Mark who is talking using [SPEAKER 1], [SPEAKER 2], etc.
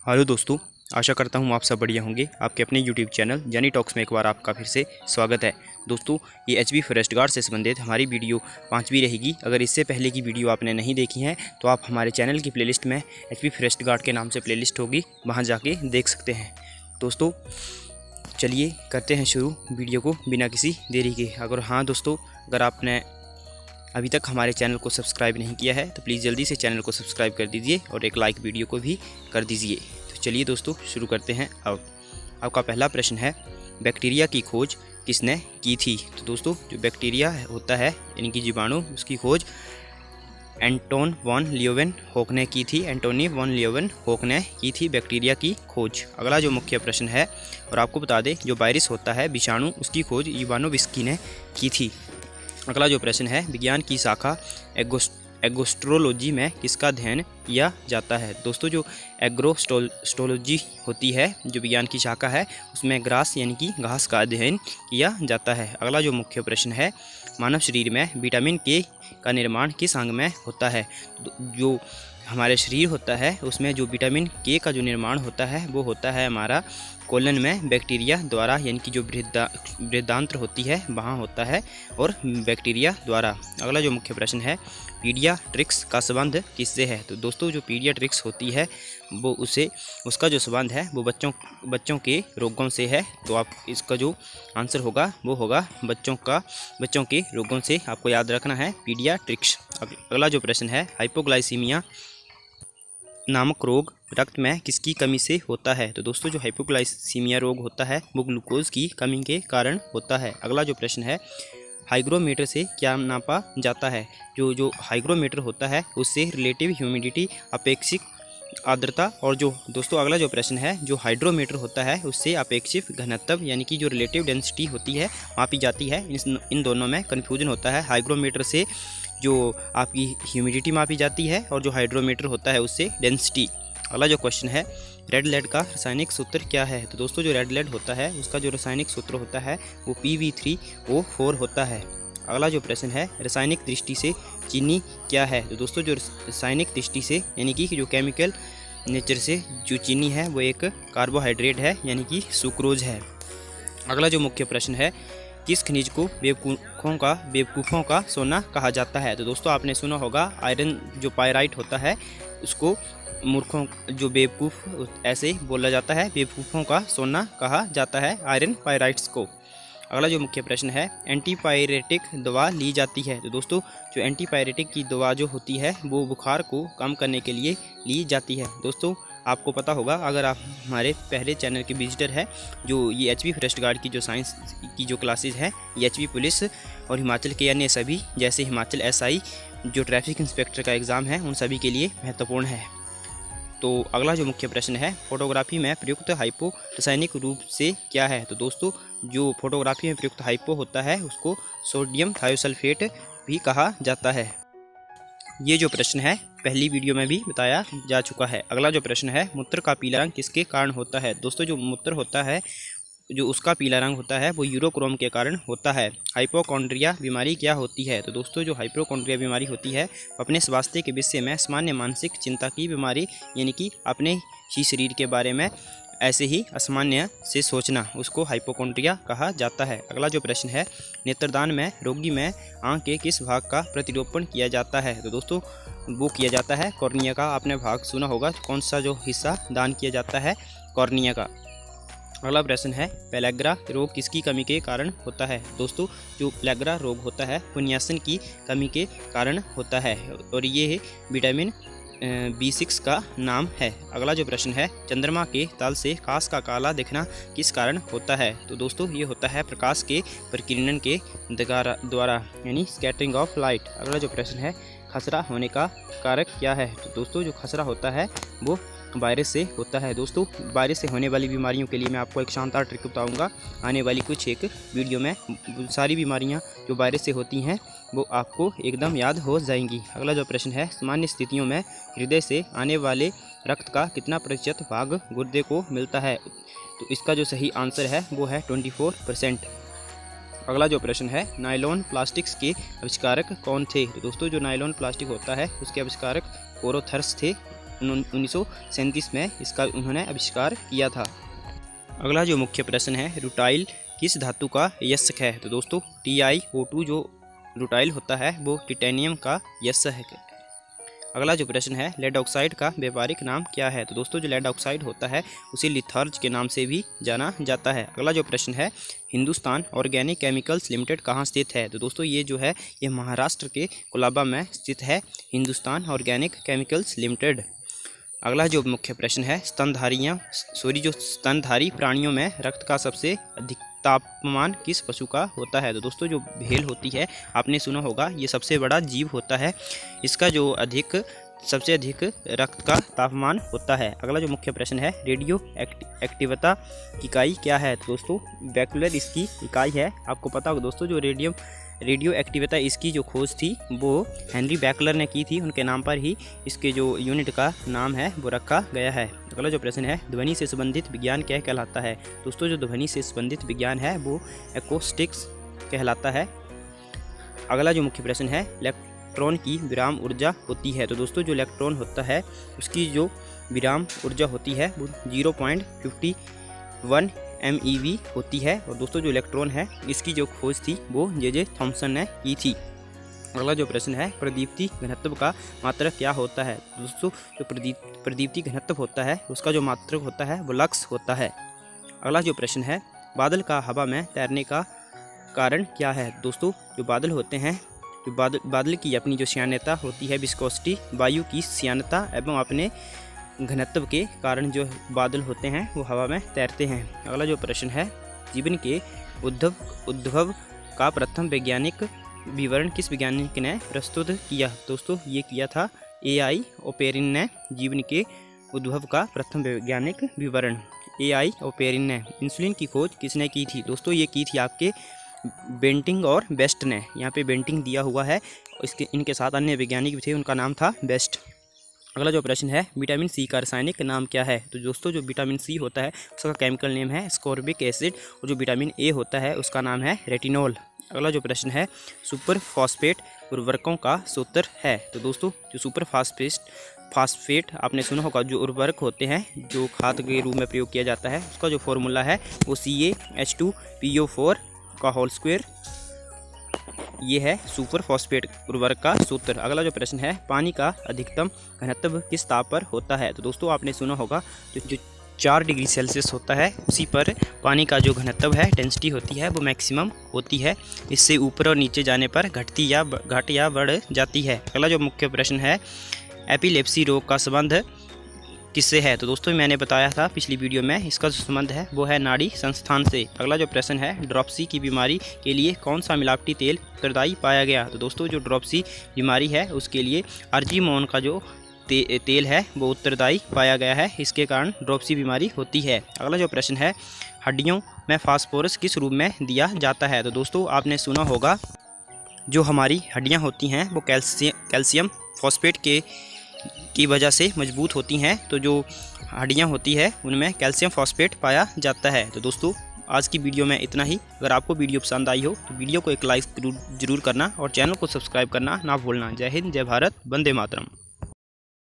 [SPEAKER 1] Hello दोस्तों, आशा करता हूँ आप सब बढ़िया होंगे। आपके अपने यूट्यूब चैनल जानी टॉक्स में एक बार आपका फिर से स्वागत है। दोस्तों, ये एचपी फॉरेस्ट गार्ड से संबंधित हमारी वीडियो 5वीं रहेगी। अगर इससे पहले की वीडियो आपने नहीं देखी है तो आप हमारे चैनल की प्लेलिस्ट में एचपी फॉरेस्ट गार्ड के नाम से प्लेलिस्ट होगी, वहाँ जाके देख सकते हैं। दोस्तों चलिए करते हैं शुरू वीडियो को बिना किसी देरी के। अगर आपने अभी तक हमारे चैनल को सब्सक्राइब नहीं किया है तो प्लीज़ जल्दी से चैनल को सब्सक्राइब कर दीजिए और एक लाइक वीडियो को भी कर दीजिए। तो चलिए दोस्तों शुरू करते हैं। अब आपका पहला प्रश्न है, बैक्टीरिया की खोज किसने की थी? तो दोस्तों जो बैक्टीरिया होता है यानी कि जीवाणु, उसकी खोज एंटोन वॉन लीeuwenhoek ने की थी। एंटोनी वॉन लीeuwenhoek ने की थी बैक्टीरिया की खोज। अगला जो मुख्य प्रश्न है, और आपको बता दें जो वायरस होता है विषाणु, उसकी खोज इवानोविस्की ने की थी। अगला जो प्रश्न है, विज्ञान की शाखा एग्रोस्ट्रोलॉजी में किसका अध्ययन किया जाता है? दोस्तों जो एग्रोस्ट्रोलॉजी होती है, जो विज्ञान की शाखा है, उसमें ग्रास यानी कि घास का अध्ययन किया जाता है। अगला जो मुख्य प्रश्न है, मानव शरीर में विटामिन के का निर्माण किस अंग में होता है? जो हमारे शरीर होता है उसमें जो विटामिन के का जो निर्माण होता है वो होता है हमारा कोलन में बैक्टीरिया द्वारा, यानी कि जो बृहदांत्र होती है वहाँ होता है, और बैक्टीरिया द्वारा। अगला जो मुख्य प्रश्न है, पीडियाट्रिक्स का संबंध किससे है? तो दोस्तों जो पीडियाट्रिक्स होती है वो उसका जो संबंध है वो बच्चों के रोगों से है। तो आप इसका जो आंसर होगा वो होगा बच्चों के रोगों से। आपको याद रखना है पीडियाट्रिक्स। अगला जो प्रश्न है, हाइपोग्लाइसीमिया नामक रोग रक्त में किसकी कमी से होता है? तो दोस्तों जो हाइपोग्लाइसीमिया रोग होता है वो ग्लूकोज की कमी के कारण होता है। अगला जो प्रश्न है, हाइग्रोमीटर से क्या नापा जाता है? जो हाइग्रोमीटर होता है उससे रिलेटिव ह्यूमिडिटी, अपेक्षित आर्द्रता, और जो दोस्तों अगला जो प्रश्न है, जो हाइड्रोमीटर होता है उससे अपेक्षित घनत्व यानी कि जो रिलेटिव डेंसिटी होती है मापी जाती है। इन दोनों में कन्फ्यूजन होता है। हाइग्रोमीटर से जो आपकी ह्यूमिडिटी मापी जाती है और जो हाइड्रोमीटर होता है उससे डेंसिटी। अगला जो क्वेश्चन है, रेड लेड का रासायनिक सूत्र क्या है? तो दोस्तों जो रेड लेड होता है उसका जो रासायनिक सूत्र होता है वो PV3O4 होता है। अगला जो प्रश्न है, रासायनिक दृष्टि से चीनी क्या है? तो दोस्तों जो रासायनिक दृष्टि से यानी कि जो केमिकल नेचर से जो चीनी है वो एक कार्बोहाइड्रेट है, यानी कि सुक्रोज है। अगला जो मुख्य प्रश्न है, किस खनिज को बेवकूफ़ों का सोना कहा जाता है? तो दोस्तों आपने सुना होगा आयरन जो पायराइट होता है उसको मूर्खों जो बेवकूफ़ ऐसे बोला जाता है, बेवकूफ़ों का सोना कहा जाता है आयरन पायराइट्स को। अगला जो मुख्य प्रश्न है, एंटीपायरेटिक दवा ली जाती है? तो दोस्तों जो एंटीपायरेटिक की दवा जो होती है वो बुखार को कम करने के लिए ली जाती है। दोस्तों आपको पता होगा, अगर आप हमारे पहले चैनल के विजिटर हैं, जो ये एचपी फॉरेस्ट गार्ड की जो साइंस की जो क्लासेस हैं, ये एचपी पुलिस और हिमाचल के अन्य सभी, जैसे हिमाचल SI जो ट्रैफिक इंस्पेक्टर का एग्ज़ाम है, उन सभी के लिए महत्वपूर्ण है। तो अगला जो मुख्य प्रश्न है, फोटोग्राफी में प्रयुक्त हाइपो रासायनिक रूप से क्या है? तो दोस्तों जो फोटोग्राफी में प्रयुक्त हाइपो होता है उसको सोडियम थायोसल्फेट भी कहा जाता है। ये जो प्रश्न है पहली वीडियो में भी बताया जा चुका है। अगला जो प्रश्न है, मूत्र का पीला रंग किसके कारण होता है? दोस्तों जो मूत्र होता है जो उसका पीला रंग होता है वो यूरोक्रोम के कारण होता है। हाइपोकॉन्ड्रिया बीमारी क्या होती है? तो दोस्तों जो हाइपोकॉन्ड्रिया बीमारी होती है अपने स्वास्थ्य के विषय में सामान्य मानसिक चिंता की बीमारी, यानी कि अपने ही शरीर के बारे में ऐसे ही असामान्य से सोचना, उसको हाइपोकॉन्ड्रिया कहा जाता है। अगला जो प्रश्न है, नेत्रदान में रोगी में आँख के किस भाग का प्रतिरोपण किया जाता है? तो दोस्तों वो किया जाता है कॉर्निया का। आपने भाग सुना होगा, कौन सा जो हिस्सा दान किया जाता है? कॉर्निया का। अगला प्रश्न है, पेलैग्रा रोग किसकी कमी के कारण होता है? दोस्तों जो पेलैग्रा रोग होता है वो नियासिन की कमी के कारण होता है, और ये विटामिन B6 का नाम है। अगला जो प्रश्न है, चंद्रमा के तल से कांच का काला दिखना किस कारण होता है? तो दोस्तों ये होता है प्रकाश के प्रकीर्णन के द्वारा, यानी स्कैटरिंग ऑफ लाइट। अगला जो प्रश्न है, खसरा होने का कारक क्या है? तो दोस्तों जो खसरा होता है वो वायरस से होता है। दोस्तों वायरस से होने वाली बीमारियों के लिए मैं आपको एक शानदार ट्रिक बताऊंगा आने वाली कुछ एक वीडियो में। सारी बीमारियां जो वायरस से होती हैं वो आपको एकदम याद हो जाएंगी। अगला जो प्रश्न है, सामान्य स्थितियों में हृदय से आने वाले रक्त का कितना प्रतिशत भाग गुर्दे को मिलता है? तो इसका जो सही आंसर है वो है 24%। अगला जो प्रश्न है, नायलॉन प्लास्टिक्स के आविष्कारक कौन थे? तो दोस्तों जो नायलॉन प्लास्टिक होता है उसके आविष्कारक कोरोथर्स थे। 1937 में इसका उन्होंने आविष्कार किया था। अगला जो मुख्य प्रश्न है, रूटाइल किस धातु का यस्क है? तो दोस्तों TiO2 जो रूटाइल होता है वो टिटेनियम का यस्क है। अगला जो प्रश्न है, लेड ऑक्साइड का व्यापारिक नाम क्या है? तो दोस्तों जो लेड ऑक्साइड होता है उसे लिथर्ज के नाम से भी जाना जाता है। अगला जो प्रश्न है, हिंदुस्तान ऑर्गेनिक केमिकल्स लिमिटेड कहाँ स्थित है? तो दोस्तों ये जो है ये महाराष्ट्र के कोलाबा में स्थित है, हिंदुस्तान ऑर्गेनिक केमिकल्स लिमिटेड। अगला जो मुख्य प्रश्न है, स्तनधारी प्राणियों में रक्त का सबसे अधिक तापमान किस पशु का होता है? तो दोस्तों जो भेल होती है, आपने सुना होगा, ये सबसे बड़ा जीव होता है, इसका जो सबसे अधिक रक्त का तापमान होता है। अगला जो मुख्य प्रश्न है, रेडियो एक्टिवता इकाई क्या है? तो दोस्तों बैकुलर इसकी इकाई है। आपको पता होगा दोस्तों जो रेडियो एक्टिवता इसकी जो खोज थी वो हेनरी बैकलर ने की थी, उनके नाम पर ही इसके जो यूनिट का नाम है वो रखा गया है। अगला जो प्रश्न है, ध्वनि से संबंधित विज्ञान क्या कहलाता है? दोस्तों जो ध्वनि से संबंधित विज्ञान है वो एकॉस्टिक्स कहलाता है। अगला जो मुख्य प्रश्न है, इलेक्ट्रॉन की विराम ऊर्जा होती है? तो दोस्तों जो इलेक्ट्रॉन होता है उसकी जो विराम ऊर्जा होती है वो 0.51 MeV होती है। और दोस्तों जो इलेक्ट्रॉन है इसकी जो खोज थी वो J.J. थॉमसन ने की थी। अगला जो प्रश्न है, प्रदीप्ति घनत्व का मात्रक क्या होता है? दोस्तों जो प्रदीप्ति घनत्व होता है उसका जो मात्रक होता है वो लक्स होता है। अगला जो प्रश्न है, बादल का हवा में तैरने का कारण क्या है? दोस्तों जो बादल होते हैं, जो बादल की अपनी जो श्यानता होती है, विस्कोसिटी, वायु की श्यानता एवं अपने घनत्व के कारण जो बादल होते हैं वो हवा में तैरते हैं। अगला जो प्रश्न है, जीवन के उद्भव का प्रथम वैज्ञानिक विवरण किस वैज्ञानिक ने प्रस्तुत किया? दोस्तों ये किया था AI ओपेरिन ने, जीवन के उद्भव का प्रथम वैज्ञानिक विवरण AI ओपेरिन ने। इंसुलिन की खोज किसने की थी? दोस्तों ये की थी आपके बेंटिंग और बेस्ट ने। यहाँ पे बेंटिंग दिया हुआ है, इनके साथ अन्य वैज्ञानिक भी थे, उनका नाम था बेस्ट। अगला जो प्रश्न है, विटामिन सी का रासायनिक नाम क्या है? तो दोस्तों जो विटामिन सी होता है उसका केमिकल नेम है स्कोर्बिक एसिड, और जो विटामिन ए होता है उसका नाम है रेटिनॉल। अगला जो प्रश्न है, सुपर फॉस्फेट उर्वरकों का सूत्र है? तो दोस्तों जो सुपर फास्फेट आपने सुना होगा, जो उर्वरक होते हैं जो खाद के रूप में प्रयोग किया जाता है, उसका जो फॉर्मूला है वो CaH2PO4 का होल स्क्वायर, ये है सुपर फॉस्फेट उर्वरक का सूत्र। अगला जो प्रश्न है, पानी का अधिकतम घनत्व किस ताप पर होता है? तो दोस्तों आपने सुना होगा जो 4 डिग्री सेल्सियस होता है उसी पर पानी का जो घनत्व है, डेंसिटी होती है वो मैक्सिमम होती है। इससे ऊपर और नीचे जाने पर घट या बढ़ जाती है। अगला जो मुख्य प्रश्न है, एपिलेप्सी रोग का संबंध किससे है? तो दोस्तों मैंने बताया था पिछली वीडियो में, इसका जो संबंध है वो है नाड़ी संस्थान से। अगला जो प्रश्न है, ड्रॉपसी की बीमारी के लिए कौन सा मिलावटी तेल उत्तरदायी पाया गया? तो दोस्तों जो ड्रॉपसी बीमारी है उसके लिए अर्जिमोन का जो तेल है वो उत्तरदायी पाया गया है, इसके कारण ड्रॉपसी बीमारी होती है। अगला जो प्रश्न है, हड्डियों में फास्फोरस किस रूप में दिया जाता है? तो दोस्तों आपने सुना होगा जो हमारी हड्डियाँ होती हैं वो कैल्शियम फॉस्फेट की वजह से मजबूत होती हैं, तो जो हड्डियाँ होती है उनमें कैल्शियम फॉस्फेट पाया जाता है। तो दोस्तों आज की वीडियो में इतना ही। अगर आपको वीडियो पसंद आई हो तो वीडियो को एक लाइक जरूर करना और चैनल को सब्सक्राइब करना ना भूलना। जय हिंद, जय भारत, वंदे मातरम।